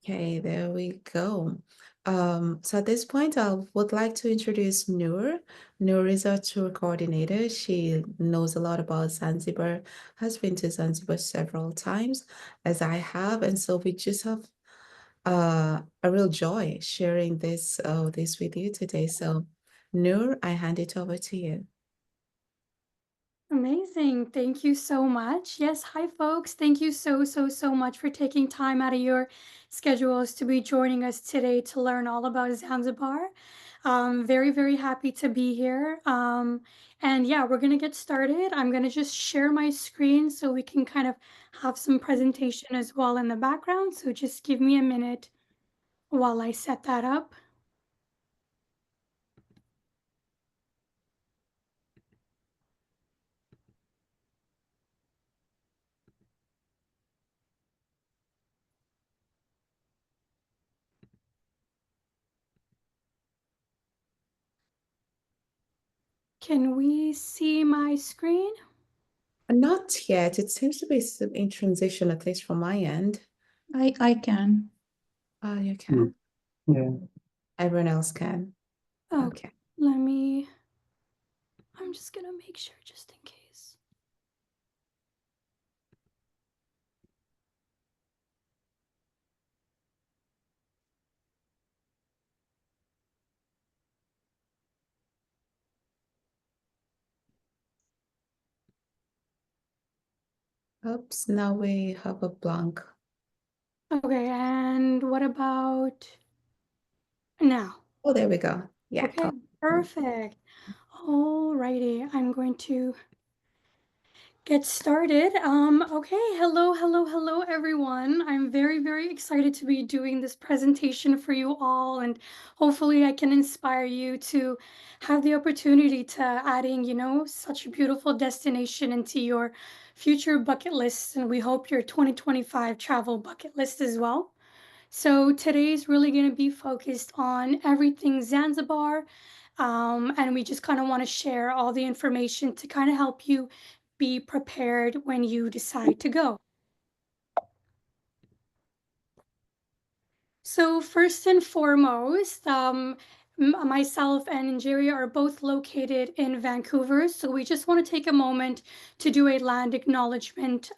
Okay, there we go. So at this point, I would like to introduce Noor. Noor is our tour coordinator. She knows a lot about Zanzibar, has been to Zanzibar several times, as I have, and so we just have a real joy sharing this with you today. So, Noor, I hand it over to you. Amazing. Thank you so much. Yes, hi folks. Thank you so much for taking time out of your schedules to be joining us today to learn all about Zanzibar. Very happy to be here. And yeah, we're gonna get started. I'm gonna just share my screen so we can kind of have some presentation as well in the background. So just give me a minute while I set that up. Can we see my screen? Not yet. It seems to be in transition, at least from my end. I can. You Mm. can. Yeah. Everyone else can. Okay, Okay. I'm just gonna make sure just in case. Oops, now we have a blank. Okay, and what about now? Oh, there we go. Yeah, Okay, perfect. Alrighty, I'm going to get started. Okay, hello, everyone. I'm very excited to be doing this presentation for you all, and hopefully I can inspire you to have the opportunity to adding, such a beautiful destination into your future bucket list, and we hope your 2025 travel bucket list as well. So today's really going to be focused on everything Zanzibar. And we just kind of want to share all the information to kind of help you be prepared when you decide to go. So first and foremost, myself and Nigeria are both located in Vancouver. So we just want to take a moment to do a land acknowledgement,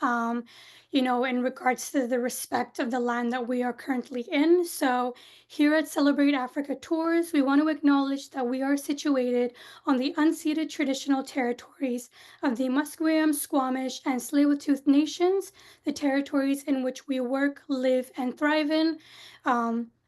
in regards to the respect of the land that we are currently in. So here at Celebrate Africa Tours, we want to acknowledge that we are situated on the unceded traditional territories of the Musqueam, Squamish, and Tsleil-Waututh nations, the territories in which we work, live, and thrive in.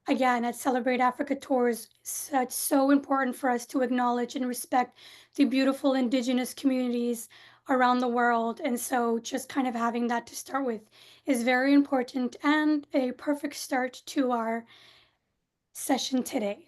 Again, at Celebrate Africa Tours, it's so important for us to acknowledge and respect the beautiful Indigenous communities around the world. And so just kind of having that to start with is very important and a perfect start to our session today.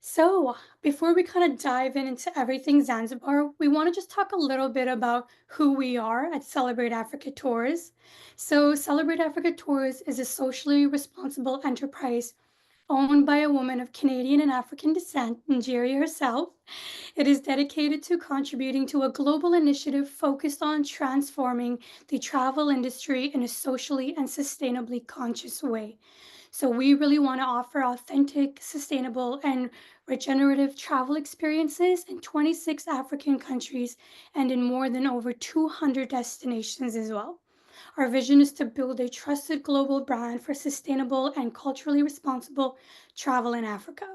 So, before we kind of dive into everything Zanzibar, we want to just talk a little bit about who we are at Celebrate Africa Tours. So, Celebrate Africa Tours is a socially responsible enterprise owned by a woman of Canadian and African descent, Nigeria herself. It is dedicated to contributing to a global initiative focused on transforming the travel industry in a socially and sustainably conscious way. So we really want to offer authentic, sustainable, and regenerative travel experiences in 26 African countries and in more than over 200 destinations as well. Our vision is to build a trusted global brand for sustainable and culturally responsible travel in Africa.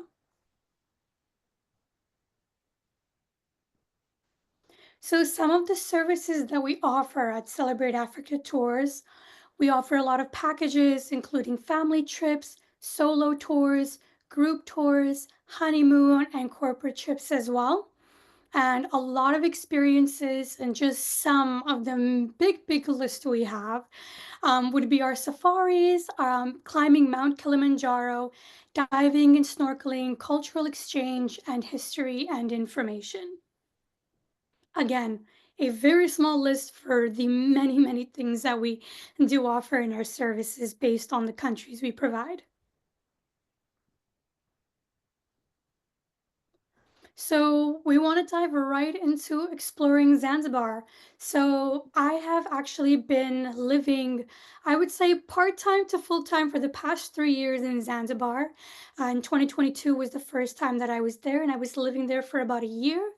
So some of the services that we offer at Celebrate Africa Tours, we offer a lot of packages, including family trips, solo tours, group tours, honeymoon, and corporate trips as well. And a lot of experiences, and just some of the big list we have would be our safaris, climbing Mount Kilimanjaro, diving and snorkeling, cultural exchange, and history and information. Again, a very small list for the many things that we do offer in our services based on the countries we provide. So we want to dive right into exploring Zanzibar. So I have actually been living, I would say, part-time to full-time for the past 3 years in Zanzibar. And 2022 was the first time that I was there, and I was living there for about a year.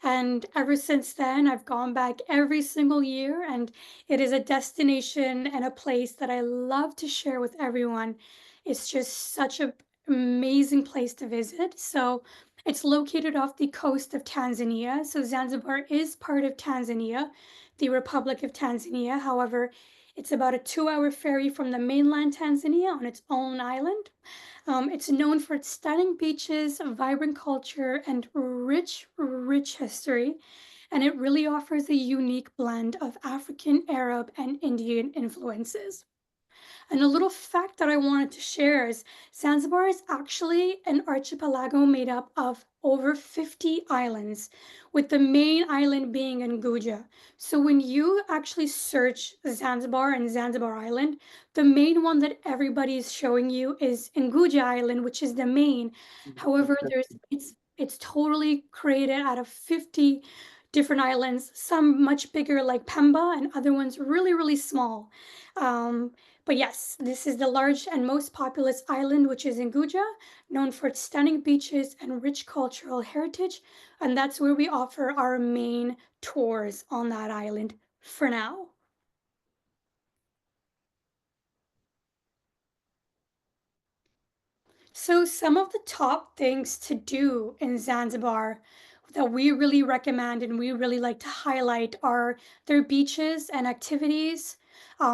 And ever since then, I've gone back every single year, and it is a destination and a place that I love to share with everyone. It's just such an amazing place to visit. So it's located off the coast of Tanzania. So Zanzibar is part of Tanzania, the Republic of Tanzania. However, it's about a 2 hour ferry from the mainland Tanzania on its own island. It's known for its stunning beaches, vibrant culture, and rich history. And it really offers a unique blend of African, Arab, and Indian influences. And a little fact that I wanted to share is Zanzibar is actually an archipelago made up of over 50 islands, with the main island being Nguja. So when you actually search Zanzibar and Zanzibar Island, the main one that everybody is showing you is Nguja Island, which is the main. However, it's totally created out of 50 different islands, some much bigger like Pemba and other ones really small. Um, but yes, this is the large and most populous island, which is Nguja, known for its stunning beaches and rich cultural heritage. And that's where we offer our main tours on that island for now. So, some of the top things to do in Zanzibar that we really recommend and we really like to highlight are their beaches and activities,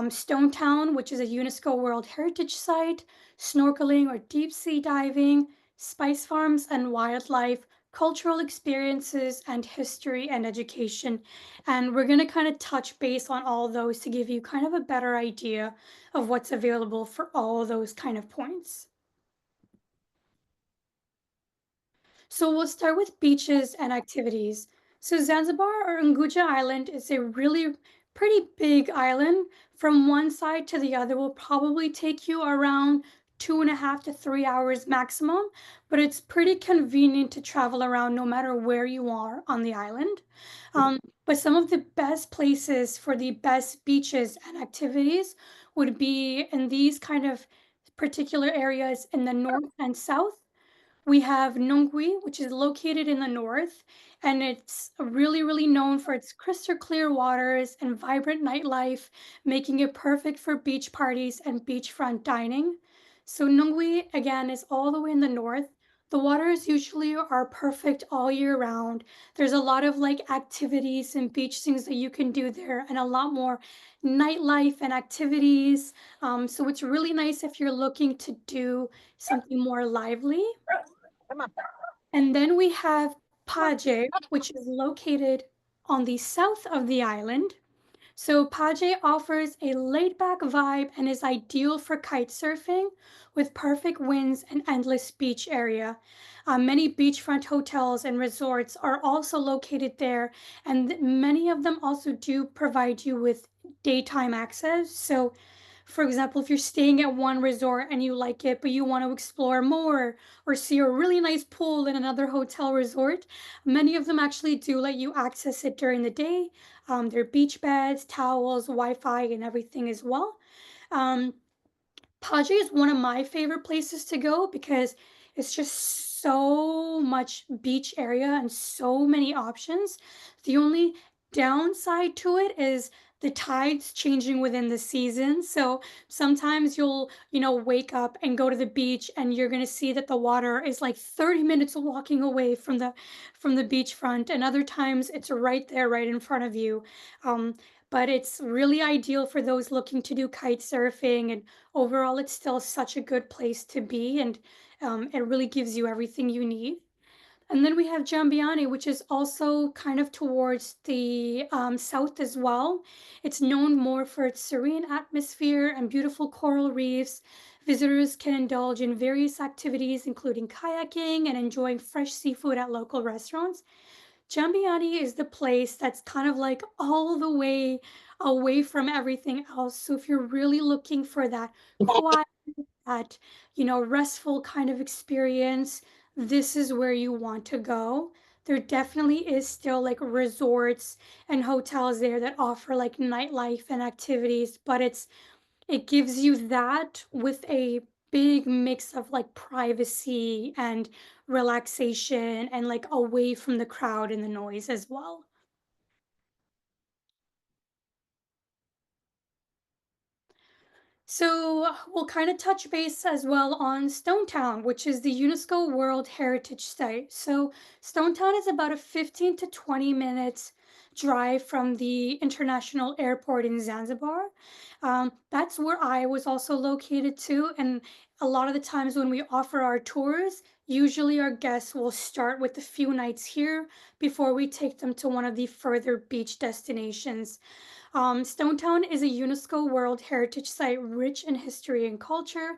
Stone Town, which is a UNESCO World Heritage Site, snorkeling or deep sea diving, spice farms and wildlife, cultural experiences, and history and education. And we're going to kind of touch base on all those to give you kind of a better idea of what's available for all of those kind of points. So we'll start with beaches and activities. So Zanzibar or Unguja Island is a really pretty big island. From one side to the other will probably take you around 2.5 to 3 hours maximum, but it's pretty convenient to travel around no matter where you are on the island. But some of the best places for the best beaches and activities would be in these kind of particular areas in the north and south. We have Nungwi, which is located in the north, and it's really known for its crystal clear waters and vibrant nightlife, making it perfect for beach parties and beachfront dining. So Nungwi, again, is all the way in the north. The waters usually are perfect all year round. There's a lot of like activities and beach things that you can do there, and a lot more nightlife and activities. So it's really nice if you're looking to do something more lively. And then we have Paje, which is located on the south of the island. So Paje offers a laid-back vibe and is ideal for kite surfing with perfect winds and endless beach area. Many beachfront hotels and resorts are also located there, and many of them also do provide you with daytime access. So for example, if you're staying at one resort and you like it, but you want to explore more or see a really nice pool in another hotel resort, many of them actually do let you access it during the day. Their beach beds, towels, Wi-Fi, and everything as well. Um, Paje is one of my favorite places to go because it's just so much beach area and so many options. The only downside to it is the tides changing within the season. So sometimes wake up and go to the beach and you're going to see that the water is like 30 minutes walking away from the beachfront, and other times it's right there right in front of you. Um, but it's really ideal for those looking to do kite surfing, and overall, it's still such a good place to be, and it really gives you everything you need. And then we have Jambiani, which is also kind of towards the south as well. It's known more for its serene atmosphere and beautiful coral reefs. Visitors can indulge in various activities, including kayaking and enjoying fresh seafood at local restaurants. Jambiani is the place that's kind of like all the way away from everything else. So if you're really looking for that quiet, that restful kind of experience, this is where you want to go. there definitely is still like resorts and hotels there that offer like nightlife and activities, but it gives you that with a big mix of like privacy and relaxation and like away from the crowd and the noise as well. So we'll kind of touch base as well on Stone Town, which is the UNESCO World Heritage Site. So Stone Town is about a 15 to 20 minutes drive from the international airport in Zanzibar. That's where I was also located too. And a lot of the times when we offer our tours, usually our guests will start with a few nights here before we take them to one of the further beach destinations. Stonetown is a UNESCO World Heritage Site rich in history and culture.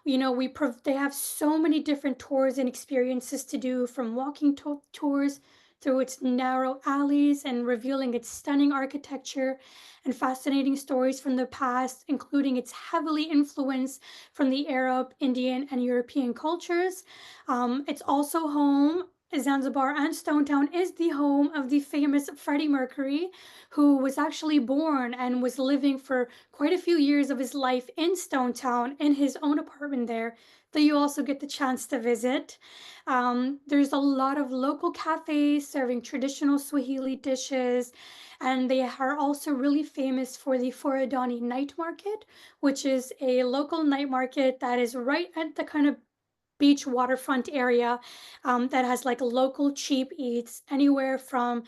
They have so many different tours and experiences to do, from walking tours through its narrow alleys and revealing its stunning architecture and fascinating stories from the past, including its heavily influence from the Arab, Indian, and European cultures. It's also home. Zanzibar and Stonetown is the home of the famous Freddie Mercury, who was actually born and was living for quite a few years of his life in Stone Town in his own apartment there, that you also get the chance to visit. There's a lot of local cafes serving traditional Swahili dishes, and they are also really famous for the Forodani night market, which is a local night market that is right at the kind of beach waterfront area, that has like local cheap eats, anywhere from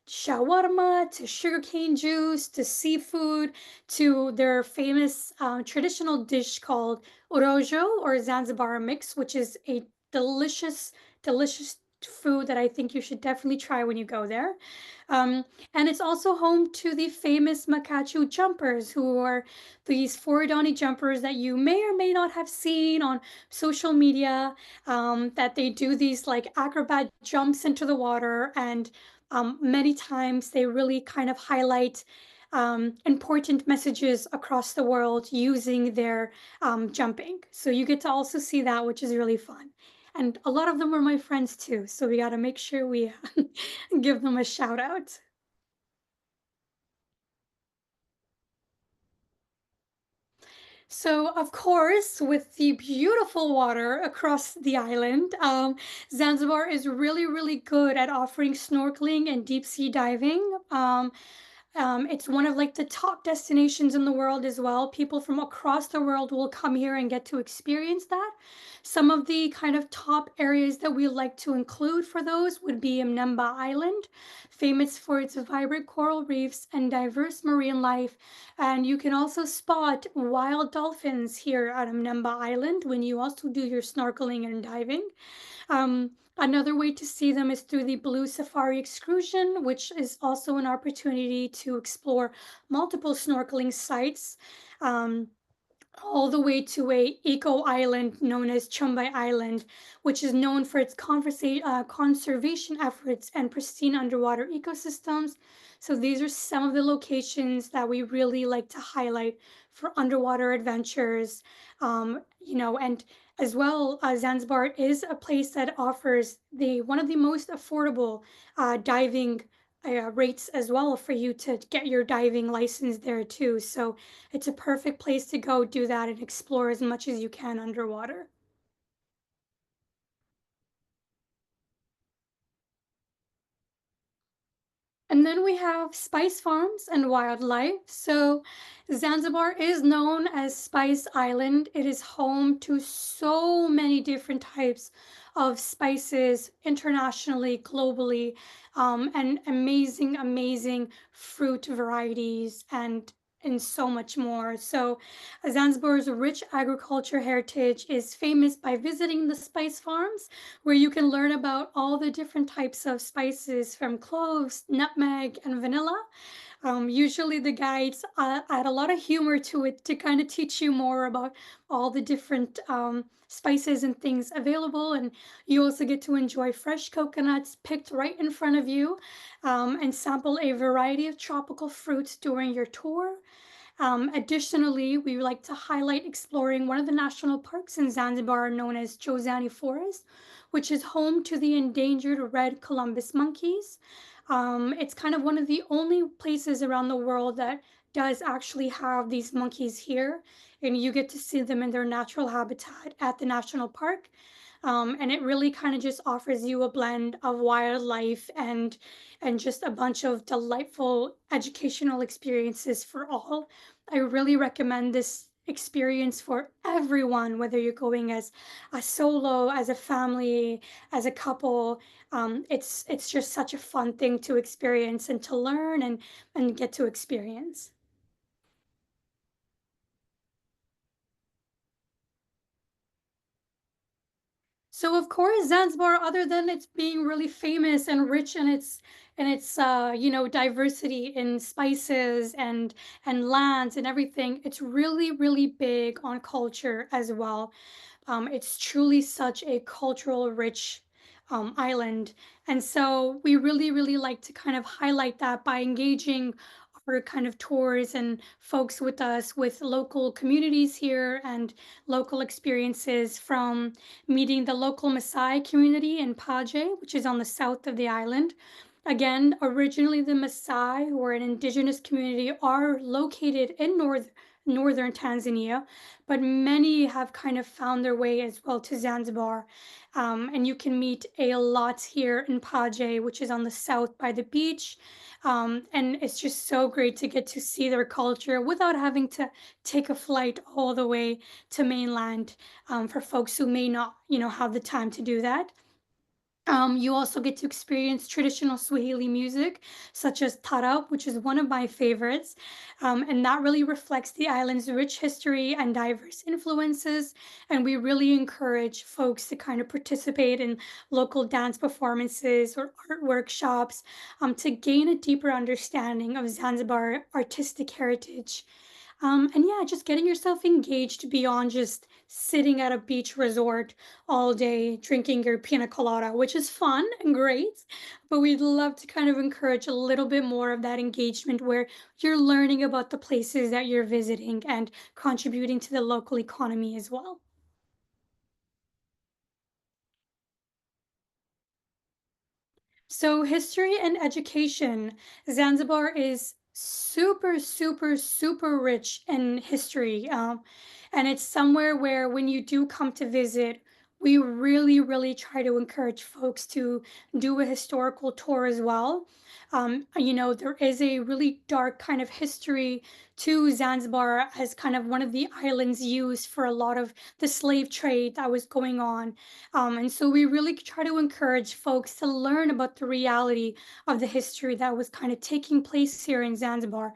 shawarma to sugarcane juice to seafood to their famous traditional dish called orojo, or Zanzibar mix, which is a delicious, delicious food that I think you should definitely try when you go there. Um, and it's also home to the famous Makachu jumpers, who are these Forodani jumpers that you may or may not have seen on social media, that they do these like acrobat jumps into the water. And many times they really kind of highlight important messages across the world using their jumping. So you get to also see that, which is really fun. And a lot of them are my friends too. So we got to make sure we give them a shout out. So, of course, with the beautiful water across the island, Zanzibar is really, really good at offering snorkeling and deep sea diving. It's one of like the top destinations in the world as well. People from across the world will come here and get to experience that. Some of the kind of top areas that we like to include for those would be Mnemba Island, famous for its vibrant coral reefs and diverse marine life. And you can also spot wild dolphins here at Mnemba Island when you also do your snorkeling and diving. Another way to see them is through the Blue Safari excursion, which is also an opportunity to explore multiple snorkeling sites. Um, all the way to a eco island known as Chumbai Island, which is known for its conservation efforts and pristine underwater ecosystems. So these are some of the locations that we really like to highlight for underwater adventures. And as well, Zanzibar is a place that offers the one of the most affordable diving rates as well, for you to get your diving license there too. So it's a perfect place to go do that and explore as much as you can underwater. And then we have spice farms and wildlife. So Zanzibar is known as Spice Island. It is home to so many different types of spices internationally, globally, and amazing, amazing fruit varieties and so much more. So Zanzibar's rich agriculture heritage is famous by visiting the spice farms, where you can learn about all the different types of spices, from cloves, nutmeg, and vanilla. Usually, the guides add a lot of humor to it to kind of teach you more about all the different spices and things available. And you also get to enjoy fresh coconuts picked right in front of you, and sample a variety of tropical fruits during your tour. Additionally, we like to highlight exploring one of the national parks in Zanzibar known as Jozani Forest, which is home to the endangered red Columbus monkeys. It's kind of one of the only places around the world that does actually have these monkeys here, and you get to see them in their natural habitat at the national park. And it really kind of just offers you a blend of wildlife and just a bunch of delightful educational experiences for all. I really recommend this experience for everyone, whether you're going as a solo, as a family, as a couple. It's just such a fun thing to experience and to learn and get to experience. So of course, Zanzibar, other than it's being really famous and rich in its diversity in spices and lands and everything, it's really really big on culture as well. It's truly such a cultural rich island. And so we really, really like to kind of highlight that by engaging our kind of tours and folks with us with local communities here and local experiences from meeting the local Maasai community in Paje, which is on the south of the island. Again, originally the Maasai, who are an indigenous community, are located in northern Tanzania, but many have kind of found their way as well to Zanzibar. And you can meet a lot here in Paje, which is on the south by the beach. And it's just so great to get to see their culture without having to take a flight all the way to mainland for folks who may not, have the time to do that. You also get to experience traditional Swahili music, such as tarab, which is one of my favorites. And that really reflects the island's rich history and diverse influences. And we really encourage folks to kind of participate in local dance performances or art workshops to gain a deeper understanding of Zanzibar artistic heritage. And yeah, just getting yourself engaged beyond just sitting at a beach resort all day drinking your pina colada, which is fun and great. But we'd love to kind of encourage a little bit more of that engagement where you're learning about the places that you're visiting and contributing to the local economy as well. So, history and education. Zanzibar is super, super, super rich in history. And it's somewhere where, when you do come to visit, we really, really try to encourage folks to do a historical tour as well. There is a really dark kind of history to Zanzibar as kind of one of the islands used for a lot of the slave trade that was going on. And so we really try to encourage folks to learn about the reality of the history that was kind of taking place here in Zanzibar,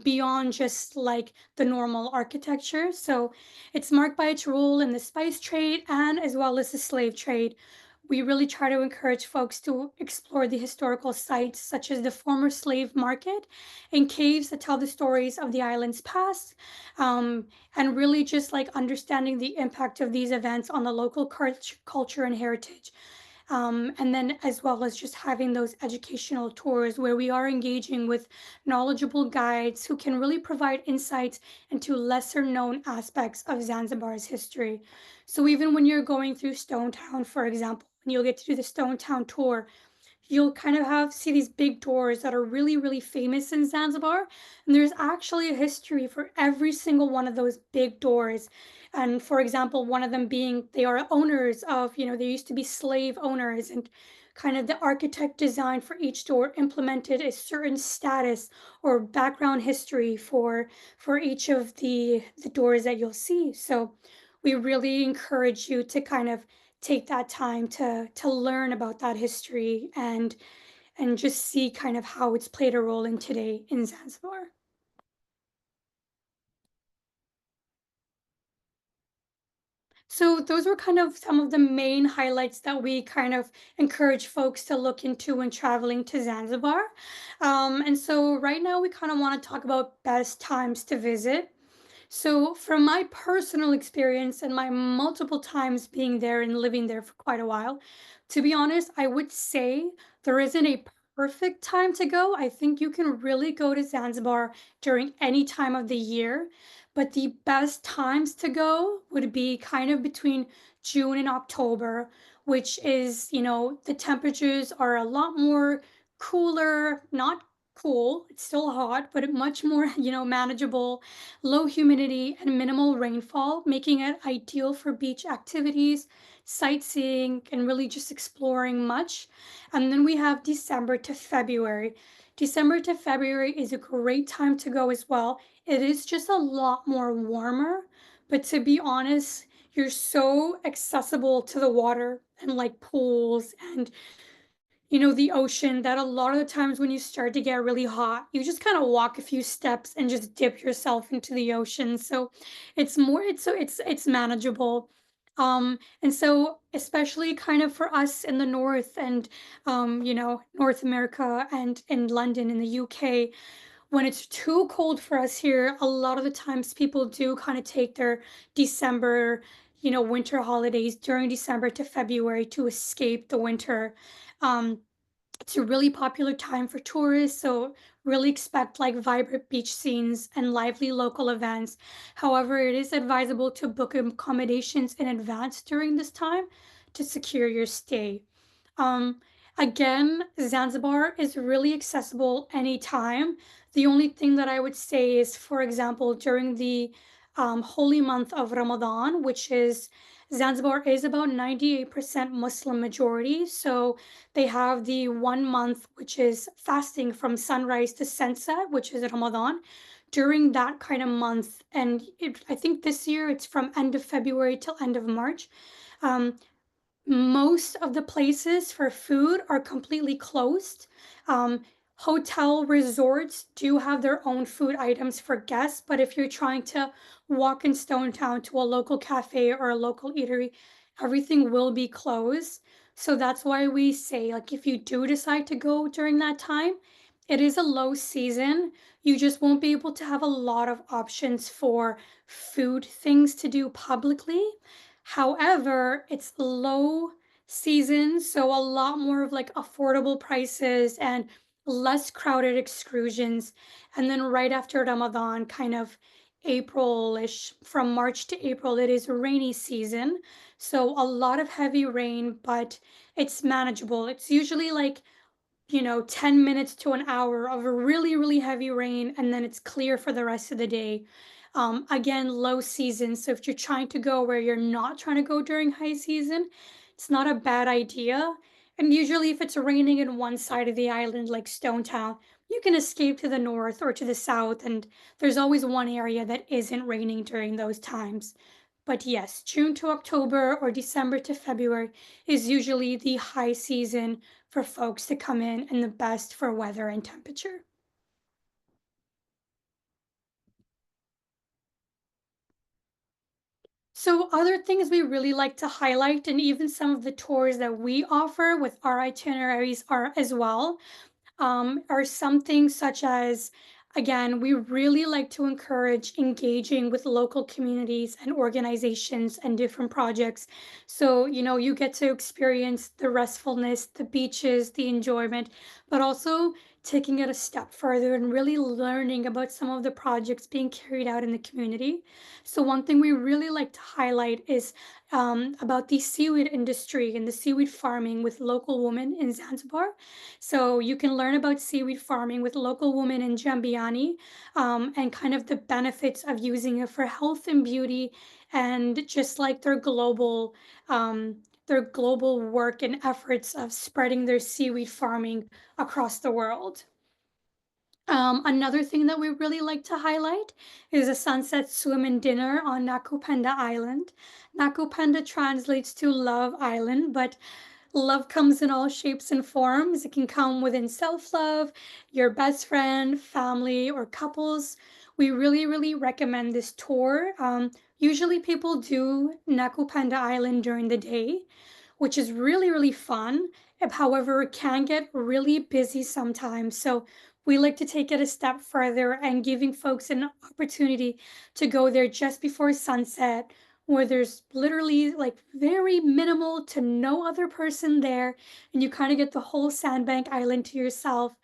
beyond just like the normal architecture. So it's marked by its role in the spice trade and as well as the slave trade. We really try to encourage folks to explore the historical sites such as the former slave market and caves that tell the stories of the island's past, and really just like understanding the impact of these events on the local culture and heritage. And then, as well as just having those educational tours where we are engaging with knowledgeable guides who can really provide insights into lesser known aspects of Zanzibar's history. So, even when you're going through Stone Town, for example, and you'll get to do the Stone Town tour, you'll kind of have see these big doors that are really really famous in Zanzibar, and there's actually a history for every single one of those big doors. And for example, one of them being they are owners of, they used to be slave owners, and kind of the architect design for each door implemented a certain status or background history for each of the doors that you'll see. So we really encourage you to kind of take that time to learn about that history and just see kind of how it's played a role in today in Zanzibar. So those were kind of some of the main highlights that we kind of encourage folks to look into when traveling to Zanzibar. And so right now we kind of want to talk about best times to visit. So, from my personal experience and my multiple times being there and living there for quite a while, to be honest, I would say there isn't a perfect time to go, I think you can really go to Zanzibar during any time of the year. But the best times to go would be kind of between June and October, which is, the temperatures are a lot more cooler, not cool, it's still hot, but much more, manageable, low humidity and minimal rainfall, making it ideal for beach activities, sightseeing, and really just exploring much. And then we have December to February. December to February is a great time to go as well. It is just a lot more warmer, but to be honest, you're so accessible to the water and like pools and the ocean, that a lot of the times when you start to get really hot, you just kind of walk a few steps and just dip yourself into the ocean. So it's manageable. And so especially kind of for us in the north and North America and in London in the UK, when it's too cold for us here, a lot of the times people do kind of take their December, winter holidays during December to February to escape the winter. Um, it's a really popular time for tourists, so really expect like vibrant beach scenes and lively local events. However, it is advisable to book accommodations in advance during this time to secure your stay. Um, Again, Zanzibar is really accessible anytime. The only thing that I would say is, for example, during the holy month of Ramadan, which is Zanzibar is about 98% Muslim majority. So they have the 1 month, which is fasting from sunrise to sunset, which is Ramadan. During that kind of month, and I think this year it's from end of February till end of March. Um, Most of the places for food are completely closed. Um, Hotel resorts do have their own food items for guests, but if you're trying to walk in Stone Town to a local cafe or a local eatery, everything will be closed. So that's why we say, like, if you do decide to go during that time, it is a low season. You just won't be able to have a lot of options for food things to do publicly. However, it's low season, so a lot more of like affordable prices and less crowded excursions. And then right after Ramadan, kind of April-ish, from March to April, it is rainy season. So a lot of heavy rain, but it's manageable. It's usually like 10 minutes to an hour of a really, really heavy rain, and then it's clear for the rest of the day. Again, low season. So if you're trying to go where you're not trying to go during high season, it's not a bad idea. And usually, if it's raining in one side of the island, like Stone Town, you can escape to the north or to the south, and there's always one area that isn't raining during those times. But yes, June to October or December to February is usually the high season for folks to come in and the best for weather and temperature. So other things we really like to highlight, and even some of the tours that we offer with our itineraries are as well, are some things such as, again, we really like to encourage engaging with local communities and organizations and different projects. So, you get to experience the restfulness, the beaches, the enjoyment, but also taking it a step further and really learning about some of the projects being carried out in the community. So, one thing we really like to highlight is about the seaweed industry and the seaweed farming with local women in Zanzibar. So you can learn about seaweed farming with local women in Jambiani, and kind of the benefits of using it for health and beauty, and just like their global work and efforts of spreading their seaweed farming across the world. Another thing that we really like to highlight is a sunset swim and dinner on Nakupenda Island. Nakupenda translates to Love Island, but love comes in all shapes and forms. It can come within self love, your best friend, family, or couples. We really, really recommend this tour. Usually, people do Nakupenda Island during the day, which is really, really fun. However, it can get really busy sometimes. So, we like to take it a step further and giving folks an opportunity to go there just before sunset, where there's literally like very minimal to no other person there, and you kind of get the whole sandbank island to yourself.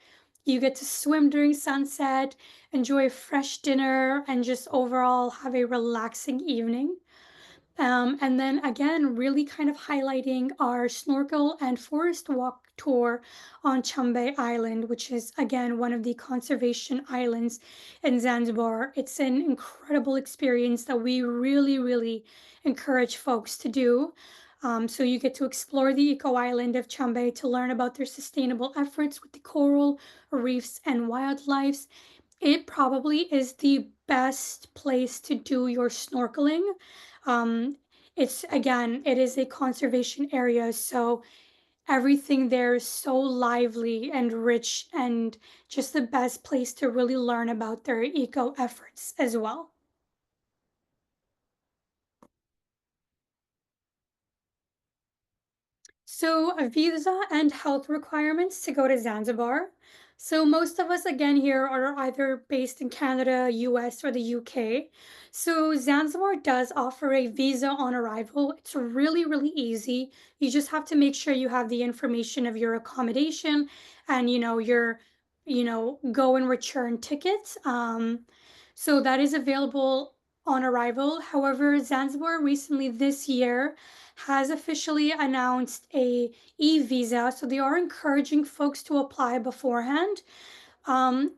You get to swim during sunset, enjoy a fresh dinner, and just overall have a relaxing evening. And then again, really kind of highlighting our snorkel and forest walk tour on Chambe Island, which is again one of the conservation islands in Zanzibar. It's an incredible experience that we really, really encourage folks to do. So you get to explore the eco island of Chambe to learn about their sustainable efforts with the coral reefs and wildlife. It probably is the best place to do your snorkeling. Um, it's again, it is a conservation area, so everything there is so lively and rich and just the best place to really learn about their eco efforts as well. So, a visa and health requirements to go to Zanzibar. So, most of us, again, here are either based in Canada, US, or the UK. So, Zanzibar does offer a visa on arrival. It's really, really easy. You just have to make sure you have the information of your accommodation and, your, go and return tickets. So, that is available on arrival. However, Zanzibar recently this year has officially announced a e-visa, so they are encouraging folks to apply beforehand.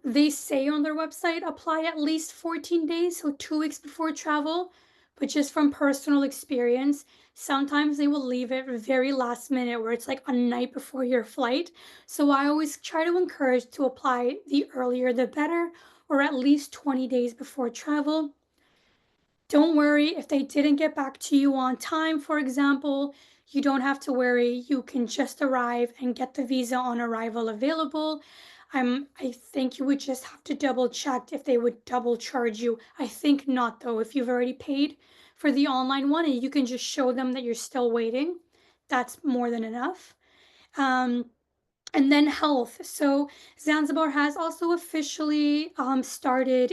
They say on their website apply at least 14 days, so 2 weeks before travel. But just from personal experience, sometimes they will leave it very last minute where it's like a night before your flight. So I always try to encourage to apply the earlier the better, or at least 20 days before travel. Don't worry if they didn't get back to you on time, for example. You don't have to worry. You can just arrive and get the visa on arrival available. I think you would just have to double check if they would double charge you. I think not though. If you've already paid for the online one and you can just show them that you're still waiting, that's more than enough. Um, and then health. So Zanzibar has also officially started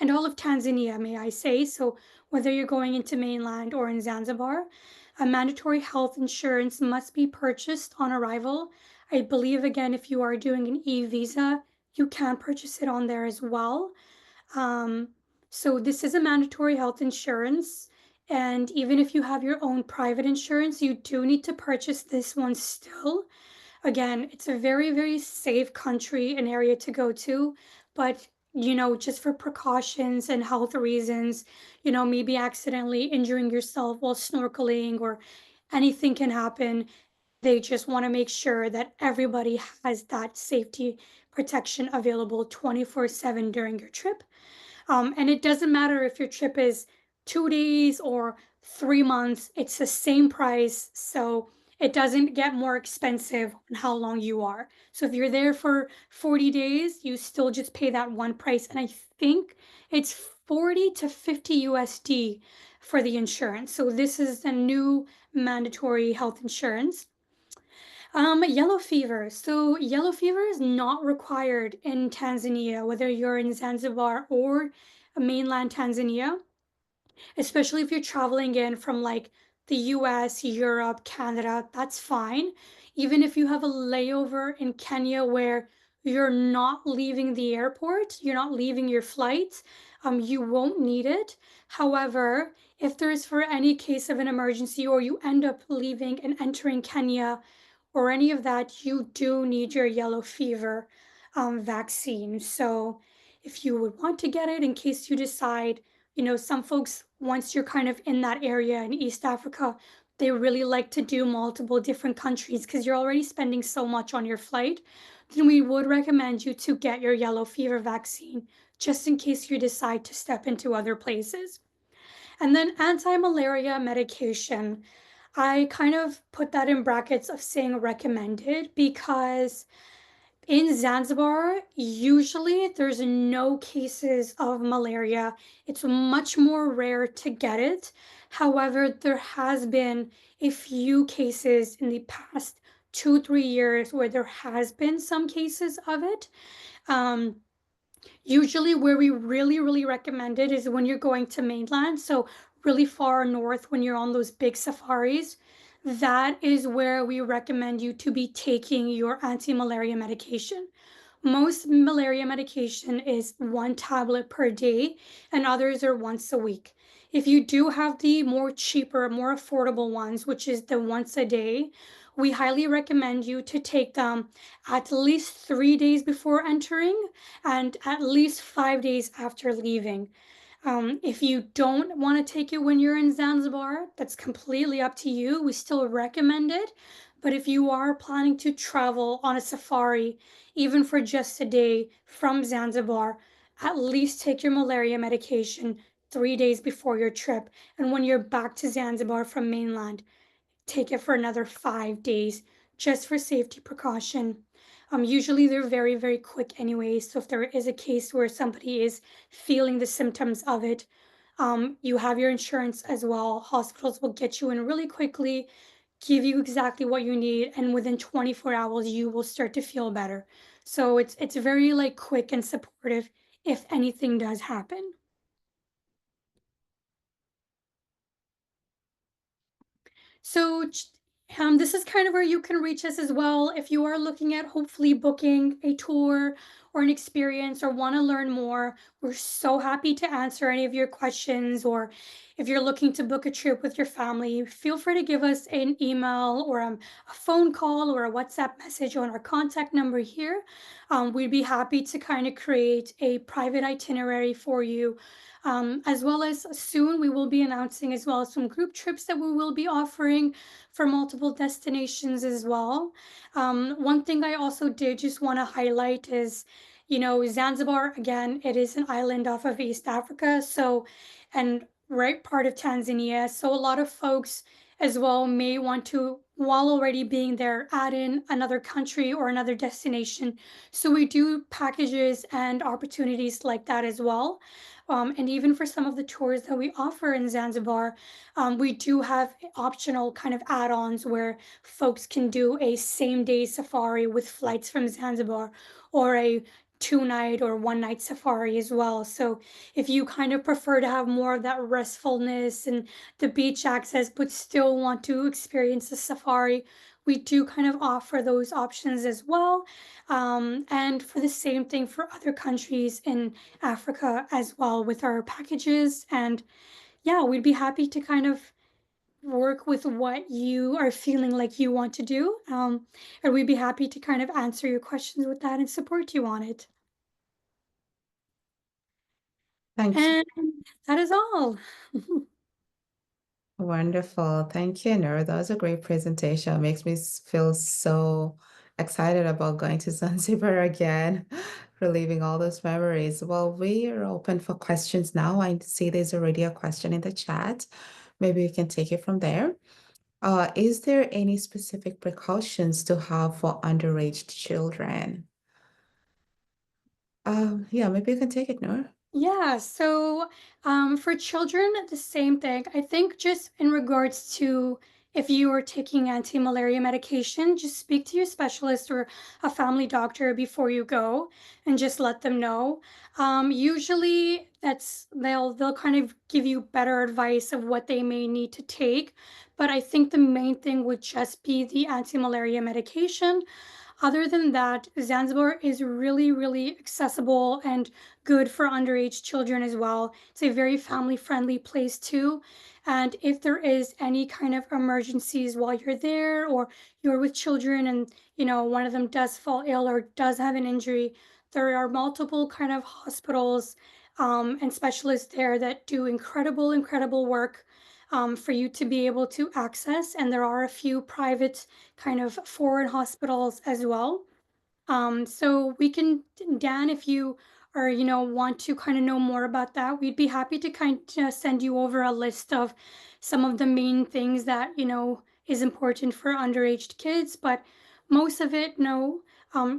and all of Tanzania, may I say. So whether you're going into mainland or in Zanzibar, a mandatory health insurance must be purchased on arrival. I believe, again, if you are doing an e-visa, you can purchase it on there as well. Um, so this is a mandatory health insurance. And even if you have your own private insurance, you do need to purchase this one still. Again, it's a very, very safe country and area to go to, but just for precautions and health reasons, maybe accidentally injuring yourself while snorkeling or anything can happen. They just want to make sure that everybody has that safety protection available 24/7 during your trip. And it doesn't matter if your trip is 2 days or 3 months, it's the same price. So it doesn't get more expensive on how long you are. So if you're there for 40 days, you still just pay that one price. And I think it's 40 to 50 USD for the insurance. So this is the new mandatory health insurance. Yellow fever. So yellow fever is not required in Tanzania, whether you're in Zanzibar or mainland Tanzania, especially if you're traveling in from like the US, Europe, Canada, that's fine. Even if you have a layover in Kenya where you're not leaving the airport, you're not leaving your flight, you won't need it. However, if there is for any case of an emergency or you end up leaving and entering Kenya or any of that, you do need your yellow fever vaccine. So if you would want to get it in case you decide, some folks, once you're kind of in that area in East Africa, they really like to do multiple different countries because you're already spending so much on your flight. Then we would recommend you to get your yellow fever vaccine just in case you decide to step into other places. And then anti-malaria medication. I kind of put that in brackets of saying recommended because in Zanzibar, usually there's no cases of malaria. It's much more rare to get it. However, there has been a few cases in the past 2, 3 years where there has been some cases of it. Um, Usually where we really, really recommend it is when you're going to mainland. So really far north when you're on those big safaris, that is where we recommend you to be taking your anti-malaria medication. Most malaria medication is one tablet per day, and others are once a week. If you do have the more cheaper, more affordable ones, which is the once a day, we highly recommend you to take them at least 3 days before entering and at least 5 days after leaving. If you don't want to take it when you're in Zanzibar, that's completely up to you. We still recommend it. But if you are planning to travel on a safari, even for just a day from Zanzibar, at least take your malaria medication 3 days before your trip. And when you're back to Zanzibar from mainland, take it for another 5 days just for safety precaution. Usually they're very, very quick anyway. So if there is a case where somebody is feeling the symptoms of it, you have your insurance as well. Hospitals will get you in really quickly, give you exactly what you need, and within 24 hours you will start to feel better. So it's very like quick and supportive if anything does happen. So this is kind of where you can reach us as well if you are looking at hopefully booking a tour or an experience or want to learn more. We're so happy to answer any of your questions, or if you're looking to book a trip with your family, feel free to give us an email or a phone call or a WhatsApp message on our contact number here. We'd be happy to kind of create a private itinerary for you. As well as soon we will be announcing as well some group trips that we will be offering for multiple destinations as well. One thing I also did just want to highlight is, Zanzibar, again, it is an island off of East Africa, and right part of Tanzania. So a lot of folks as well may want to, while already being there, add in another country or another destination. So we do packages and opportunities like that as well. And even for some of the tours that we offer in Zanzibar, we do have optional kind of add-ons where folks can do a same-day safari with flights from Zanzibar, or a 2 night or 1 night safari as well. So if you kind of prefer to have more of that restfulness and the beach access, but still want to experience the safari, we do kind of offer those options as well. And for the same thing for other countries in Africa as well with our packages. And yeah, we'd be happy to kind of work with what you are feeling like you want to do. And we'd be happy to kind of answer your questions with that and support you on it. Thank you. And that is all. Wonderful. Thank you, Noor. That was a great presentation. Makes me feel so excited about going to Zanzibar again, reliving all those memories. Well, we are open for questions now. I see there's already a question in the chat. Maybe we can take it from there. Is there any specific precautions to have for underage children? Yeah, maybe you can take it, Noor. Yeah, so for children, the same thing. I think just in regards to if you are taking anti-malaria medication, just speak to your specialist or a family doctor before you go and just let them know. Usually they'll kind of give you better advice of what they may need to take, but I think the main thing would just be the anti-malaria medication. Other than that, Zanzibar is really, really accessible and good for underage children as well. It's a very family friendly place too. And if there is any kind of emergencies while you're there, or you're with children and one of them does fall ill or does have an injury, there are multiple kind of hospitals and specialists there that do incredible, incredible work for you to be able to access. And there are a few private kind of foreign hospitals as well. So we can, Dan, if you or want to kind of know more about that, we'd be happy to kind of send you over a list of some of the main things that is important for underage kids. But most of it, no,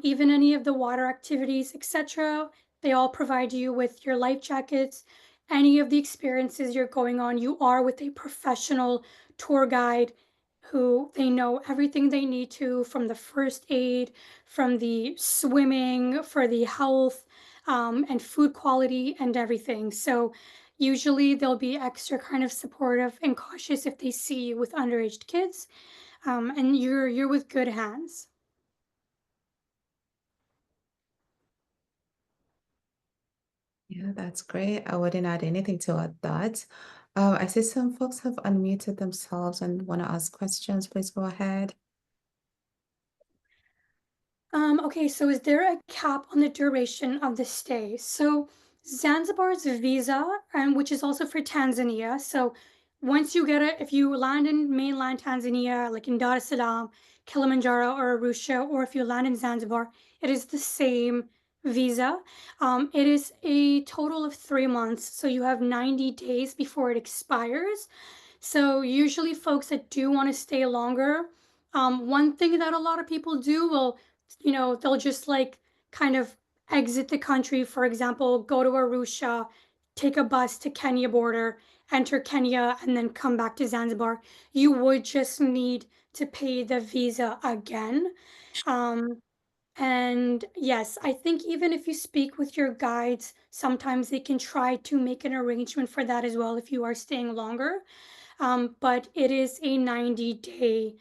even any of the water activities, etc. They all provide you with your life jackets. Any of the experiences you're going on, you are with a professional tour guide who they know everything they need to, from the first aid, from the swimming, for the health, and food quality and everything. So Usually they'll be extra kind of supportive and cautious if they see you with underage kids, and you're with good hands. Yeah, that's great. I wouldn't add anything to add that. I see some folks have unmuted themselves and want to ask questions. Please go ahead. Okay, so is there a cap on the duration of the stay? So Zanzibar's visa, and which is also for Tanzania. So once you get it, if you land in mainland Tanzania, like in Dar es Salaam, Kilimanjaro, or Arusha, or if you land in Zanzibar, it is the same visa. It is a total of 3 months, so you have 90 days before it expires. So usually folks that do want to stay longer, one thing that a lot of people do will, they'll just like kind of exit the country, for example, go to Arusha, take a bus to Kenya border, enter Kenya, and then come back to Zanzibar. You would just need to pay the visa again. Um, and yes, I think even if you speak with your guides, sometimes they can try to make an arrangement for that as well if you are staying longer. But it is a 90-day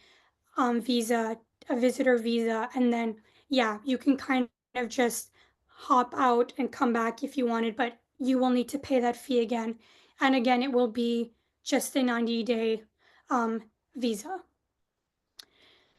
visa, a visitor visa, and then yeah, you can kind of just hop out and come back if you wanted, but you will need to pay that fee again. And again, it will be just a 90-day visa.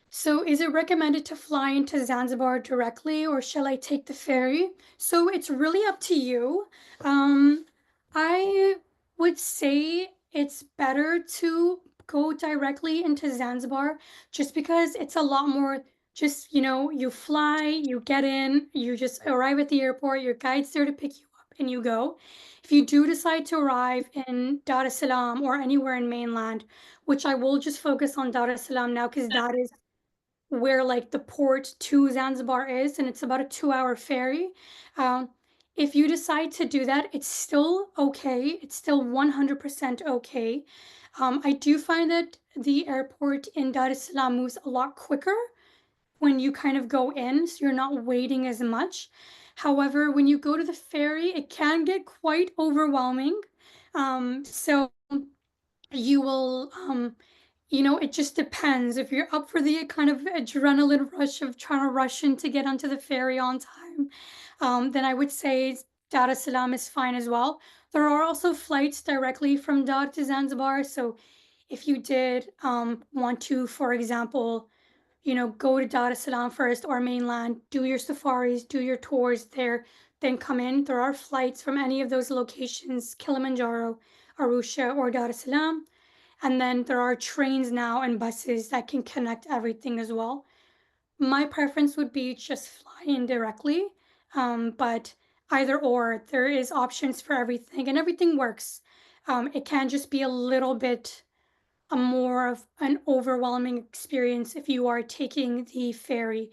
So is it recommended to fly into Zanzibar directly or shall I take the ferry? So it's really up to you. Um, I would say it's better to go directly into Zanzibar just because it's a lot more just, you fly, you get in, you just arrive at the airport, your guide's there to pick you up and you go. If you do decide to arrive in Dar es Salaam or anywhere in mainland, which I will just focus on Dar es Salaam now because that is where like the port to Zanzibar is, and it's about a 2-hour ferry. Um, if you decide to do that, it's still okay. It's still 100% okay. I do find that the airport in Dar es Salaam moves a lot quicker when you kind of go in, so you're not waiting as much. However, when you go to the ferry, it can get quite overwhelming. So you will it just depends. If you're up for the kind of adrenaline rush of trying to rush in to get onto the ferry on time, then I would say Dar es Salaam is fine as well. There are also flights directly from Dar to Zanzibar. So if you did want to, for example, go to Dar es Salaam first or mainland, do your safaris, do your tours there, then come in. There are flights from any of those locations, Kilimanjaro, Arusha, or Dar es Salaam. And then there are trains now and buses that can connect everything as well. My preference would be just fly in directly, but either or, there is options for everything and everything works. It can just be a little bit a more of an overwhelming experience if you are taking the ferry.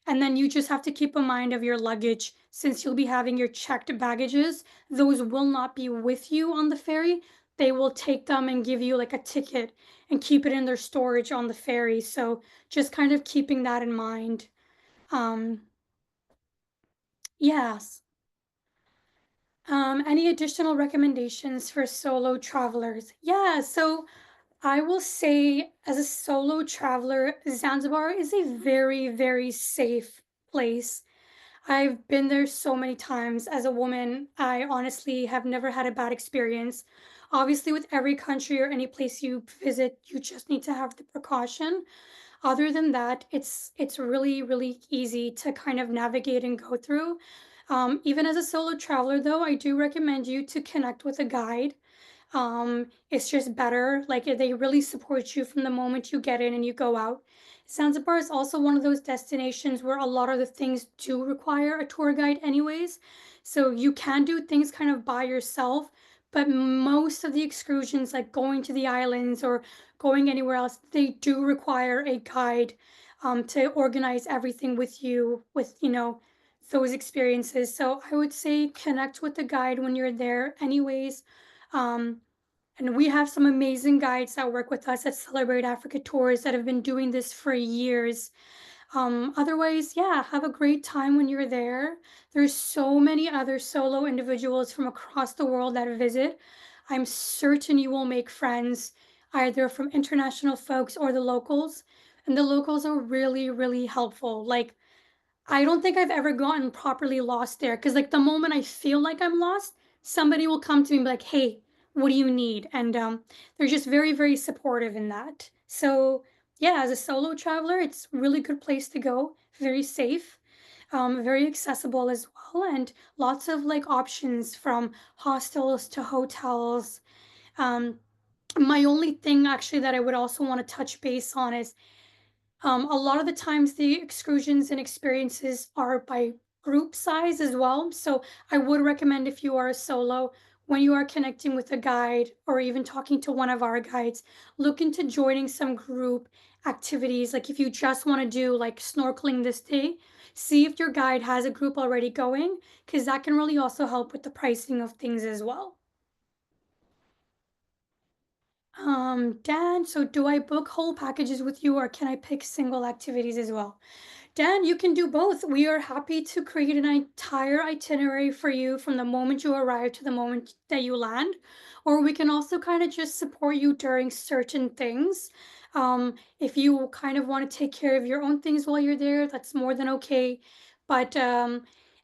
And then you just have to keep in mind of your luggage since you'll be having your checked baggages. Those will not be with you on the ferry. They will take them and give you like a ticket and keep it in their storage on the ferry. So just kind of keeping that in mind. Um, yes. Any additional recommendations for solo travelers? Yeah, so I will say, as a solo traveler, Zanzibar is a very, very safe place. I've been there so many times. As a woman, I honestly have never had a bad experience. Obviously, with every country or any place you visit, you just need to have the precaution. Other than that, it's really, really easy to kind of navigate and go through. Even as a solo traveler, though, I do recommend you to connect with a guide. It's just better. Like they really support you from the moment you get in and you go out. Zanzibar is also one of those destinations where a lot of the things do require a tour guide anyways. So you can do things kind of by yourself, but most of the excursions, like going to the islands or going anywhere else, they do require a guide to organize everything with you, with, those experiences. So I would say connect with the guide when you're there anyways. Um, and we have some amazing guides that work with us at Celebrate Africa Tours that have been doing this for years. Otherwise, yeah, have a great time when you're there. There's so many other solo individuals from across the world that visit. I'm certain you will make friends either from international folks or the locals. And the locals are really, really helpful. Like, I don't think I've ever gotten properly lost there because, like, the moment I feel like I'm lost, somebody will come to me and be like, "Hey, what do you need?" And they're just very, very supportive in that. So, yeah, as a solo traveler, it's a really good place to go. Very safe, very accessible as well, and lots of like options from hostels to hotels. Um, my only thing actually that I would also want to touch base on is a lot of the times the excursions and experiences are by group size as well. So I would recommend if you are a solo, when you are connecting with a guide or even talking to one of our guides, look into joining some group activities. Like if you just want to do like snorkeling this day, see if your guide has a group already going, because that can really also help with the pricing of things as well. Dan, so do I book whole packages with you or can I pick single activities as well? Dan, you can do both. We are happy to create an entire itinerary for you from the moment you arrive to the moment that you land. Or we can also kind of just support you during certain things. If you kind of want to take care of your own things while you're there, that's more than okay. But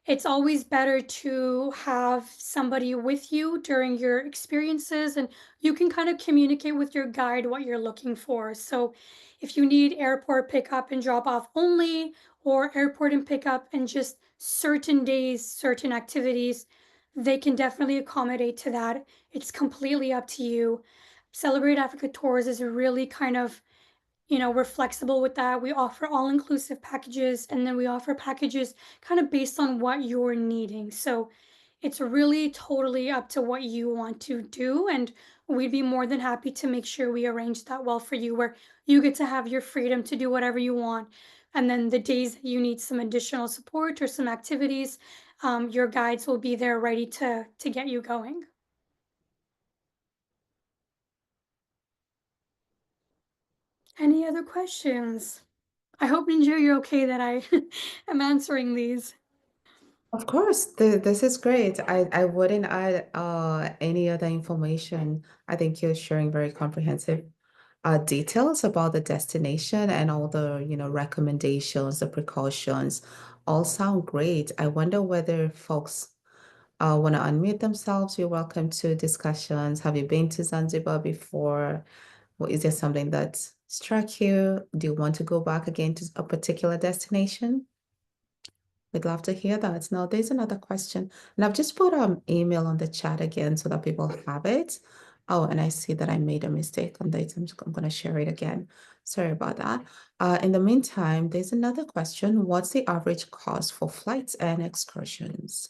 it's always better to have somebody with you during your experiences, and you can kind of communicate with your guide what you're looking for. So if you need airport pickup and drop off only, or airport and pickup and just certain days, certain activities, they can definitely accommodate to that. It's completely up to you. Celebrate Africa Tours is really kind of, we're flexible with that. We offer all inclusive packages, and then we offer packages kind of based on what you're needing. So it's really totally up to what you want to do. And we'd be more than happy to make sure we arrange that well for you, where you get to have your freedom to do whatever you want. And then the days that you need some additional support or some activities, your guides will be there ready to get you going. Any other questions? I hope, Ninja, you're okay that I am answering these. Of course, this is great. I wouldn't add any other information. I think you're sharing very comprehensive details about the destination and all the, recommendations, the precautions all sound great. I wonder whether folks want to unmute themselves. You're welcome to discussions. Have you been to Zanzibar before? Or is there something that struck you? Do you want to go back again to a particular destination? We'd love to hear that. Now, there's another question, and I've just put email on the chat again so that people have it. Oh, and I see that I made a mistake on this. I'm going to share it again. Sorry about that. In the meantime, there's another question. What's the average cost for flights and excursions?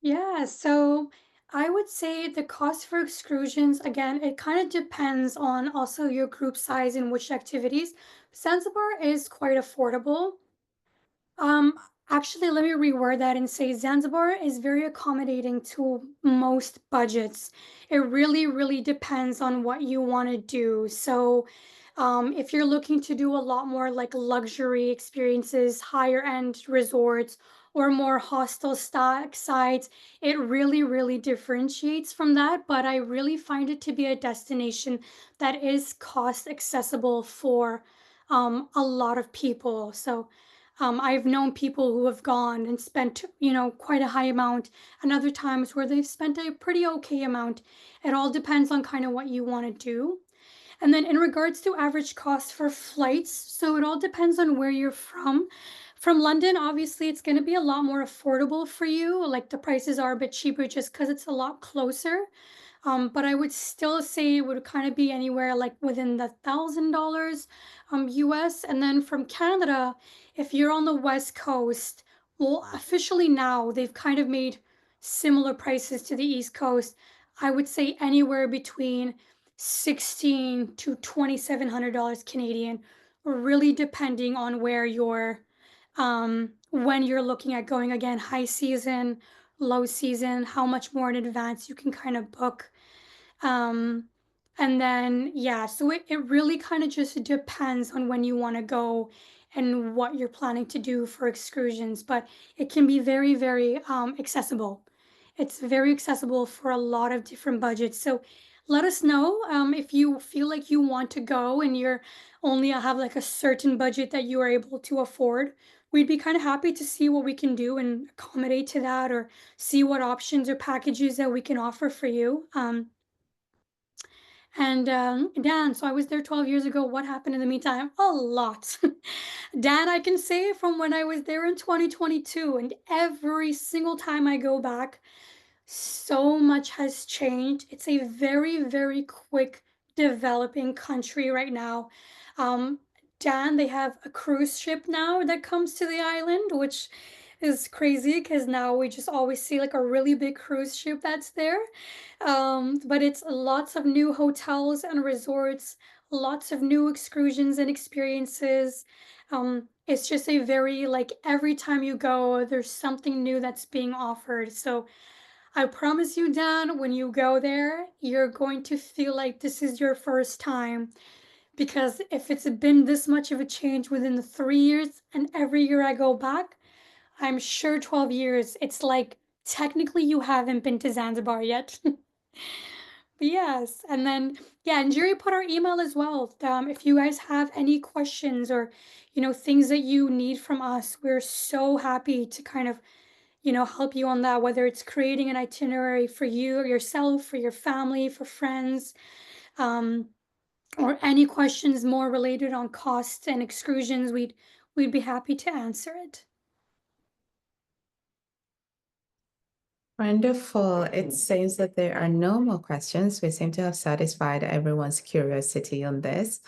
Yeah, so I would say the cost for excursions, again, it kind of depends on also your group size and which activities. Zanzibar is quite affordable. Um, Actually, let me reword that and say Zanzibar is very accommodating to most budgets. It really, really depends on what you want to do. So, if you're looking to do a lot more like luxury experiences, higher end resorts, or more hostel stock sites, it really, really differentiates from that. But I really find it to be a destination that is cost accessible for a lot of people. So, I've known people who have gone and spent, quite a high amount, and other times where they've spent a pretty okay amount. It all depends on kind of what you want to do. And then in regards to average cost for flights, so it all depends on where you're from. From London, obviously, it's going to be a lot more affordable for you. Like the prices are a bit cheaper just because it's a lot closer. But I would still say it would kind of be anywhere like within the $1,000 US. And then from Canada, if you're on the West Coast, well, officially now they've kind of made similar prices to the East Coast. I would say anywhere between 16 to $2,700 Canadian, really depending on where you're when you're looking at going again, high season, low season, how much more in advance you can kind of book. Um, and then, yeah, so it really kind of just depends on when you want to go and what you're planning to do for excursions, but it can be very, very accessible. It's very accessible for a lot of different budgets. So let us know if you feel like you want to go and you're only have like a certain budget that you are able to afford. We'd be kind of happy to see what we can do and accommodate to that, or see what options or packages that we can offer for you. And Dan, so I was there 12 years ago. What happened in the meantime? A lot. Dan, I can say from when I was there in 2022, and every single time I go back, so much has changed. It's a very, very quick developing country right now. Um, Dan, they have a cruise ship now that comes to the island, which is crazy because now we just always see like a really big cruise ship that's there. But it's lots of new hotels and resorts, lots of new excursions and experiences. It's just a very, like, every time you go, there's something new that's being offered. So I promise you, Dan, when you go there, you're going to feel like this is your first time. Because if it's been this much of a change within the 3 years, and every year I go back, I'm sure 12 years, it's like technically you haven't been to Zanzibar yet. Yes, and then yeah, and Jerry put our email as well. If you guys have any questions or things that you need from us, we're so happy to kind of help you on that. Whether it's creating an itinerary for you or yourself, for your family, for friends, um, or any questions more related on costs and excursions, we'd be happy to answer it. Wonderful. It seems that there are no more questions. We seem to have satisfied everyone's curiosity on this.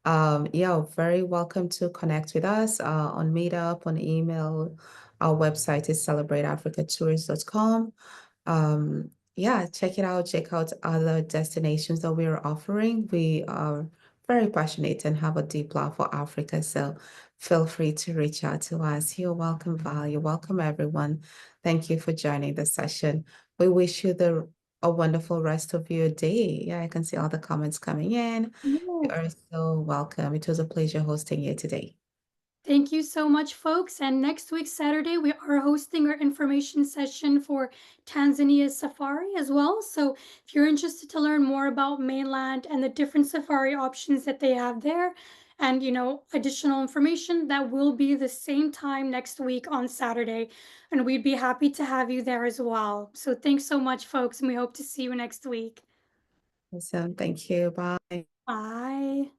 Yeah, very welcome to connect with us on Meetup, on email. Our website is celebrateafricatours.com. Yeah, check it out. Check out other destinations that we are offering. We are very passionate and have a deep love for Africa. So feel free to reach out to us. You're welcome, Val. You're welcome, everyone. Thank you for joining the session. We wish you a wonderful rest of your day. Yeah, I can see all the comments coming in. You Yeah. are so welcome. It was a pleasure hosting you today. Thank you so much, folks. And next week, Saturday, we are hosting our information session for Tanzania's safari as well. So if you're interested to learn more about mainland and the different safari options that they have there, and additional information, that will be the same time next week on Saturday. And we'd be happy to have you there as well. So thanks so much, folks, and we hope to see you next week. Awesome. Thank you. Bye. Bye.